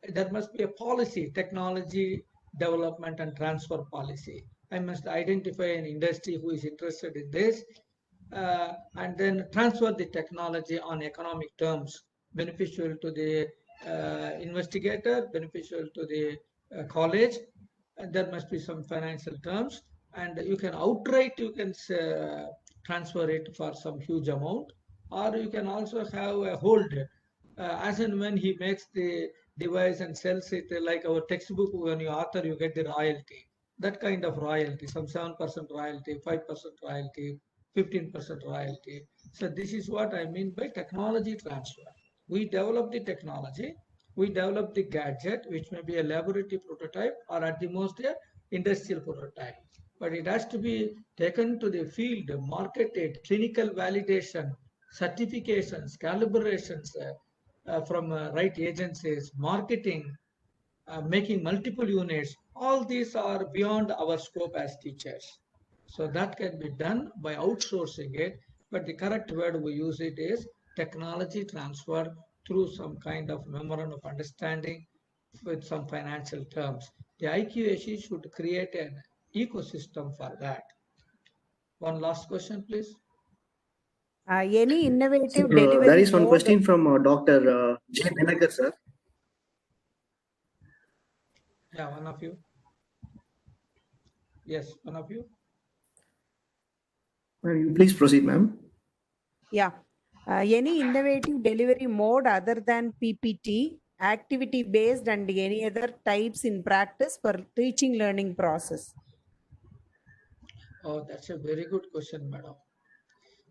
There must be a policy, technology development and transfer policy. I must identify an industry who is interested in this, and then transfer the technology on economic terms, beneficial to the investigator, beneficial to the college, and there must be some financial terms, and you can outright, you can transfer it for some huge amount, or you can also have a hold, as and when he makes the device and sells it, like our textbook, when you author, you get the royalty, that kind of royalty, some 7% royalty, 5% royalty, 15% royalty. So this is what I mean by technology transfer. We develop the technology, we develop the gadget, which may be a laboratory prototype or at the most a industrial prototype. But it has to be taken to the field, marketed, clinical validation, certifications, calibrations from right agencies, marketing, making multiple units. All these are beyond our scope as teachers. So that can be done by outsourcing it, but the correct word we use it is technology transfer through some kind of memorandum of understanding with some financial terms. The IQAC should create an ecosystem for that. One last question, please. Any Sir, innovative there delivery is one mode? question from Dr. J. Dinakar, sir. Yeah, one of you. Yes, one of you. Ma'am, you please proceed, ma'am. Yeah. Any innovative delivery mode other than PPT, activity based, and any other types in practice for teaching learning process? Oh, that's a very good question, madam.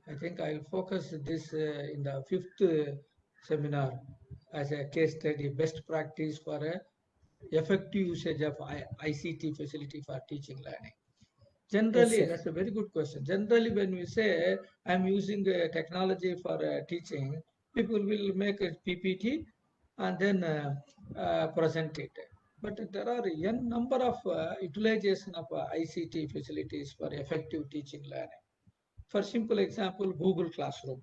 I think I'll focus this in the fifth seminar as a case study, best practice for a effective usage of ICT facility for teaching learning. Generally, sir. that's a very good question. Generally, when we say I'm using technology for teaching, people will make a PPT and then present it. But there are a number of utilization of ICT facilities for effective teaching learning. For simple example, Google Classroom.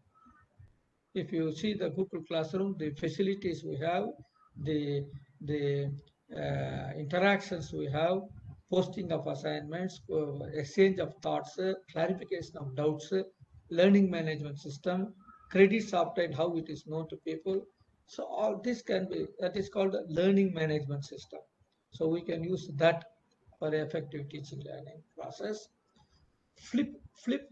If you see the Google Classroom, the facilities we have, the interactions we have, posting of assignments, exchange of thoughts, clarification of doubts, learning management system, credits obtained, how it is known to people. So all this can be, that is called a learning management system. So we can use that for effective teaching learning process. Flip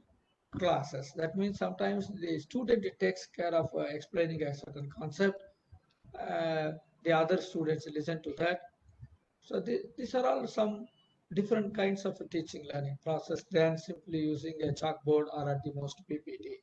classes. That means sometimes the student takes care of explaining a certain concept. The other students listen to that. So these are all some different kinds of teaching learning process than simply using a chalkboard or at the most PPT.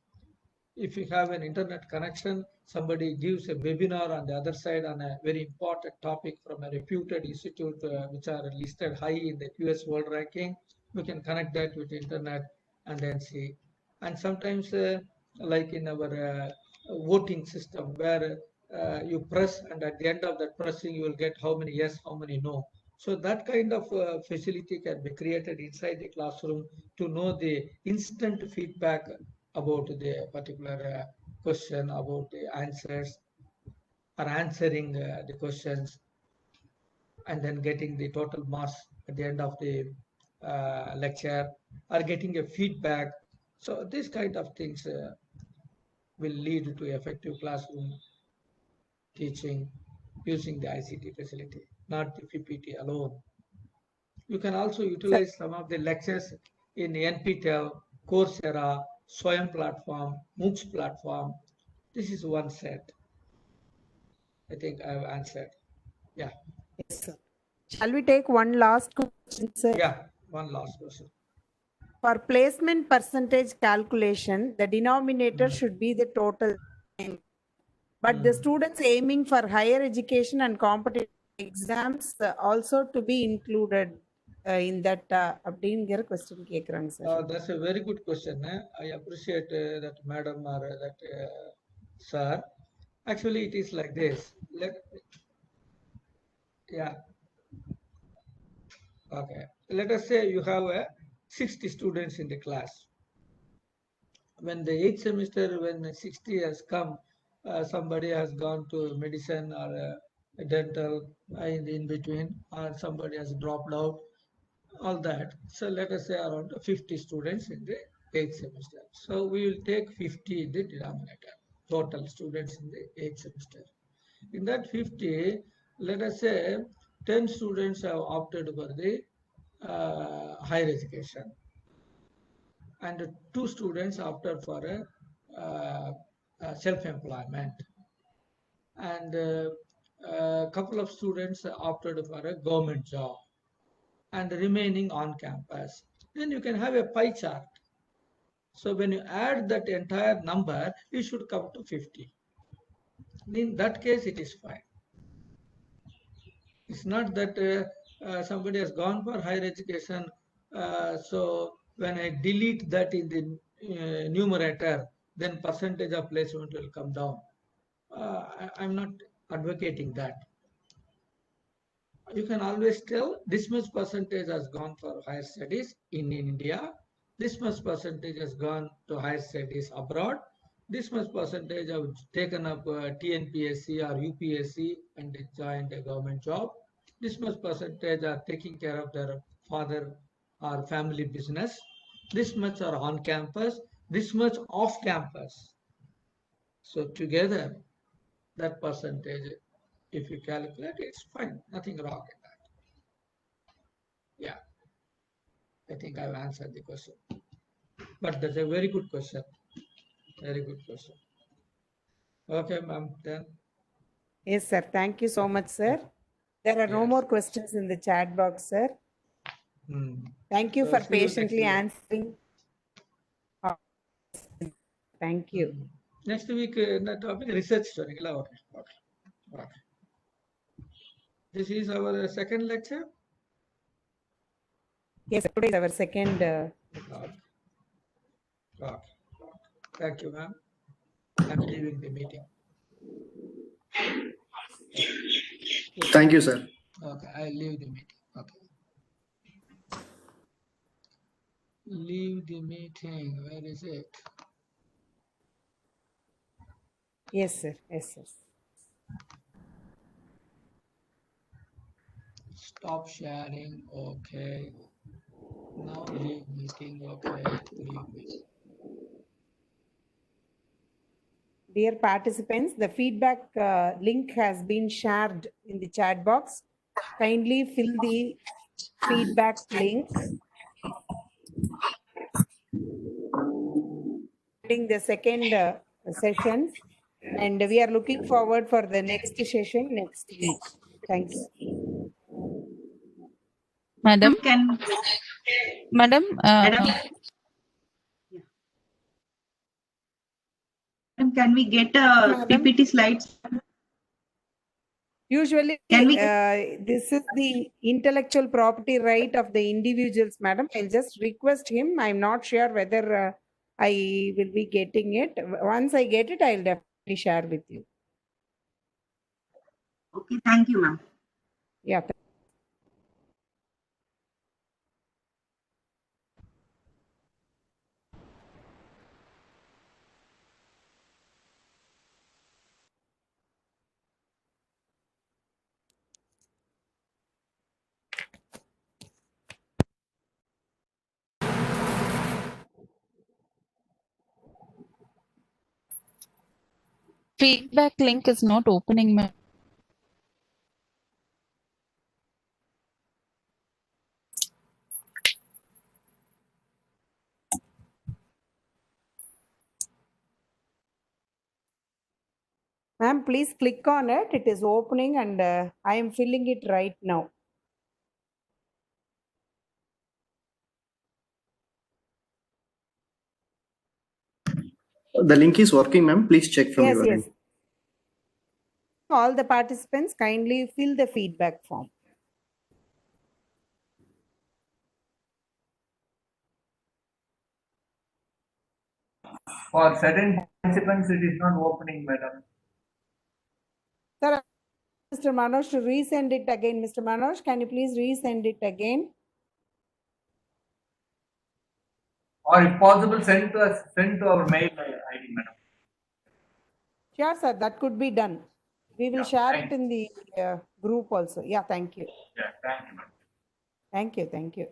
If you have an internet connection, somebody gives a webinar on the other side on a very important topic from a reputed institute, which are listed high in the QS world ranking, we can connect that with the internet and then see. And sometimes like in our voting system where you press and at the end of that pressing you will get how many yes, how many no. So that kind of facility can be created inside the classroom to know the instant feedback about the particular question, about the answers, or answering the questions, and then getting the total marks at the end of the lecture, or getting a feedback. So these kind of things will lead to effective classroom teaching using the ICT facility, not the PPT alone. You can also utilize some of the lectures in NPTEL, Coursera, Swayam platform, MOOCs platform. This is one set. I think I have answered. Yeah. Yes, sir. Shall we take one last question, sir? Yeah. One last question. For placement percentage calculation, the denominator should be the total time. But the students aiming for higher education and competitive exams also to be included in that அப்படிங்கிற question கேக்குறாங்க sir. That's a very good question. I appreciate that madam or that sir. Actually, it is like this. Yeah. Okay. Let us say you have 60 students in the class. When the 8th semester, when 60 has come, somebody has gone to medicine or dental in between, or somebody has dropped out. all that. So let us say around 50 students in the 8th semester. So we will take 50 in the denominator, total students in the 8th semester. In that 50, let us say 10 students have opted for the higher education, and 2 students opted for self-employment, and a couple of students opted for a government job, and remaining on campus. Then you can have a pie chart. So when you add that entire number, it should come to 50. In that case, it is fine. It's not that somebody has gone for higher education. So when I delete that in the numerator, then percentage of placement will come down. I'm not advocating that. You can always tell this much percentage has gone for higher studies in India, this much percentage has gone to higher studies abroad, this much percentage have taken up TNPSC or UPSC and joined a government job, this much percentage are taking care of their father or family business, this much are on campus, this much off campus. So together, that percentage, if you calculate, it's fine, nothing wrong in that. Yeah, I think I've answered the question. But that's a very good question. Very good question. Okay, ma'am, then. Yes, sir. Thank you so much, sir. There are no Yes. more questions in the chat box, sir. Thank you So for see you next patiently week. answering. Thank you. Next week, the topic research. Okay. This is our second lecture. Yes, sir. Today is our second. Okay. Thank you, ma'am. I'm leaving the meeting. Thank you, sir. Okay, I leave the meeting. Okay. Leave the meeting. Where is it? Yes, sir. Yes, sir. Stop sharing. Okay. Now leave meeting. Okay. Leave meeting. Dear participants, the feedback link has been shared in the chat box. Kindly fill the feedback link. The second session, and we are looking forward for the next session next week. Thank you. Madam, Can Madam, we get Madam? PPT slides? Usually, Can we this is the intellectual property right of the individuals, madam. I'll just request him. I'm not sure whether I will be getting it. Once I get it, I'll definitely share with you. Okay, thank you, ma'am. Yeah. feedback link is not opening, ma'am. Ma'am, please click on it. It is opening and I am filling it right now. The link is working, ma'am. Please check from Yes, your yes. end. All the participants kindly fill the feedback form. For certain participants, it is not opening, madam. Sir, Mr. Manoj to resend it again. Mr. Manoj, can you please resend it again? Or if possible, send to our mail ID, madam. Sure, sir. That could be done. We will Yeah, share thank it in the group also. Yeah, thank you. Yeah, thank you, madam. Thank you. Thank you.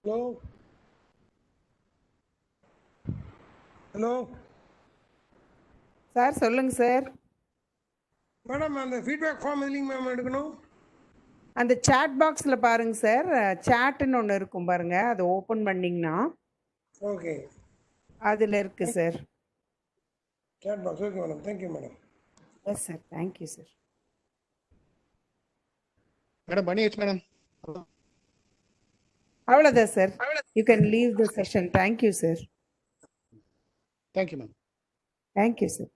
Hello? Hello? Sir சொல்லுங்க sir. Madam அந்த feedback form எதுலைங்க ma'am எடுக்கணும்? அந்த chat பாக்ஸில் பாருங்க sir, சாட்டுன்னு ஒன்று இருக்கும் பாருங்க, அதை ஓப்பன் பண்ணிங்கன்னா ஓகே. அதில் இருக்கு sir. Chat box okay madam. Thank you madam. Yes sir, thank you sir. Madam பண்ணியாச்சு மேடம். அவ்வளோதான் sir. You can leave the session. Thank you sir. Thank you ma'am. Thank you sir.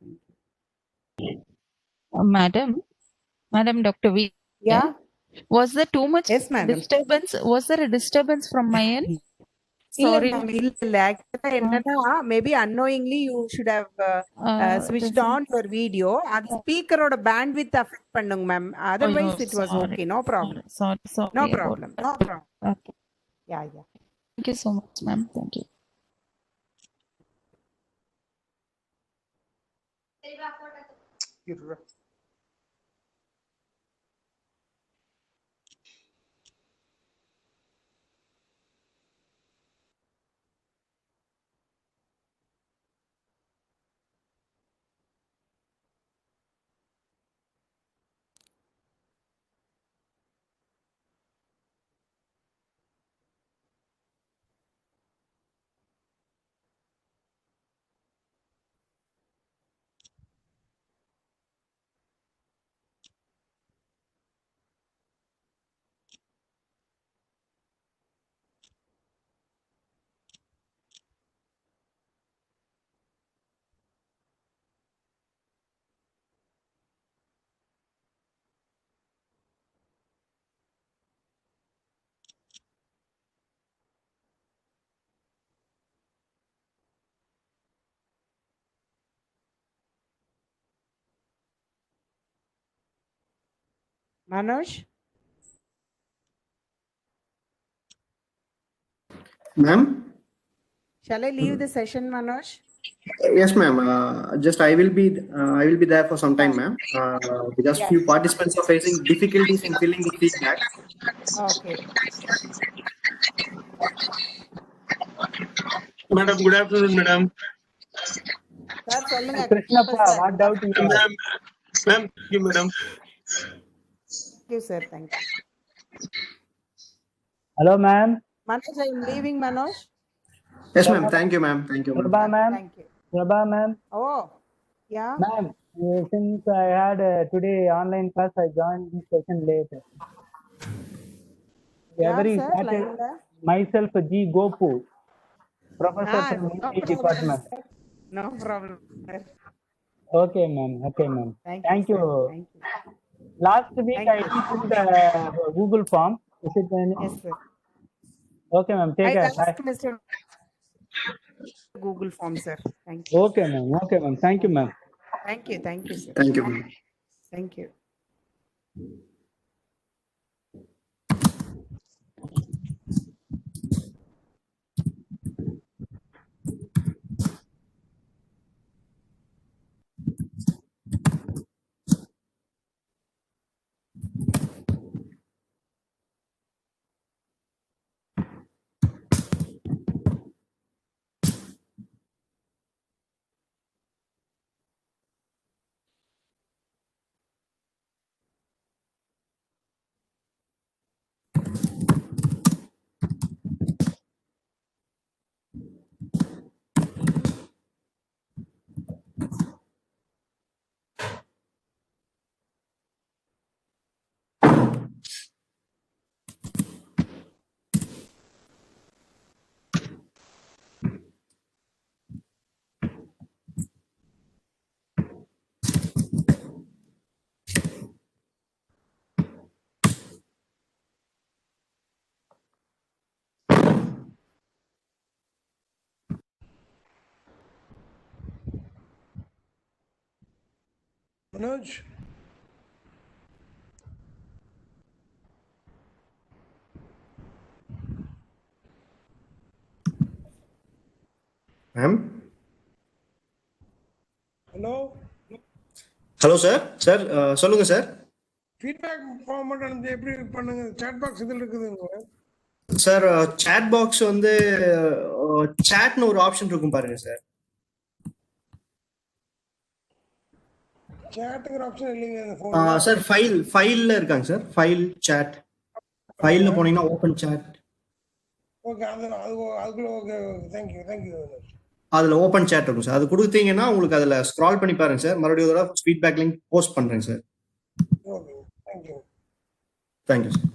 Madam Dr. V. Yeah. Was there too much Yes, madam. disturbance? Was there a disturbance from my end? Sorry. Sorry. இல்ல ஆக்சுவலா என்னன்னா maybe unknowingly you should have switched on your video. அது ஸ்பீக்கரோட bandwidth affect பண்ணுங்க ma'am. Otherwise it was okay. No problem. Sorry. No problem. No problem. Okay. Yeah. Thank you so much, ma'am. Thank you. Manoj? Ma'am? Shall I leave the session, Manoj? Yes, ma'am. Just I will be there for some time, ma'am. Because few participants are facing difficulties in filling the feedback. Okay. Madam, good afternoon, madam. Sir, சொல்லுங்க. Krishnappa, what doubt you have? Ma'am, thank you, madam. Thank you, sir. Thank you. Hello, ma'am. Manoj, I am leaving, Manoj. Yes, ma'am. Thank you, ma'am. Thank you, ma'am. Prabha, ma'am. Thank you. Prabha, ma'am. Oh, yeah. Ma'am, since I had today online class, I joined this session late. Every sir, started line la. myself, G. Gopu, professor from No English problem, department. sir. No problem, sir. Okay, ma'am. Okay, ma'am. Thank you. you. Thank you. Last week, Thank I you. filled the Google form. Is it any? Yes, sir. Okay, ma'am. Take I care. Bye. asked Mr. Google form, sir. Thank you. Okay, ma'am. Okay, ma'am. Thank you, ma'am. Thank you. Thank you, sir. Thank you, ma'am. Thank you. Manoj? Ma'am? Hello? Hello, sir. Sir, சொல்லுங்க sir. Feedback form மட்டும் எப்படி பண்ணுங்க? Chat box இதில் இருக்குதுங்க. Sir chat box வந்து chatனு ஒரு option இருக்கும் பாருங்க சார். சேட்டுங்கிற ஆப்ஷன் இல்லைங்க இந்த ஃபோன்ல. சார் ஃபைல்ல இருக்காங்க சார். File chat. ஃபைல்ல போனீங்கன்னா ஓபன் chat. ஓகே அதுக்குள்ள ஓகே தேங்க்யூ. அதுல ஓபன் chat இருக்கும் சார். அது கொடுத்தீங்கன்னா உங்களுக்கு அதுல ஸ்க்ரால் பண்ணி பாருங்க சார். மறுபடியும் ஒரு ஃபீட்பேக் லிங்க் போஸ்ட் பண்றேங்க sir. Okay thank you. Thank you sir.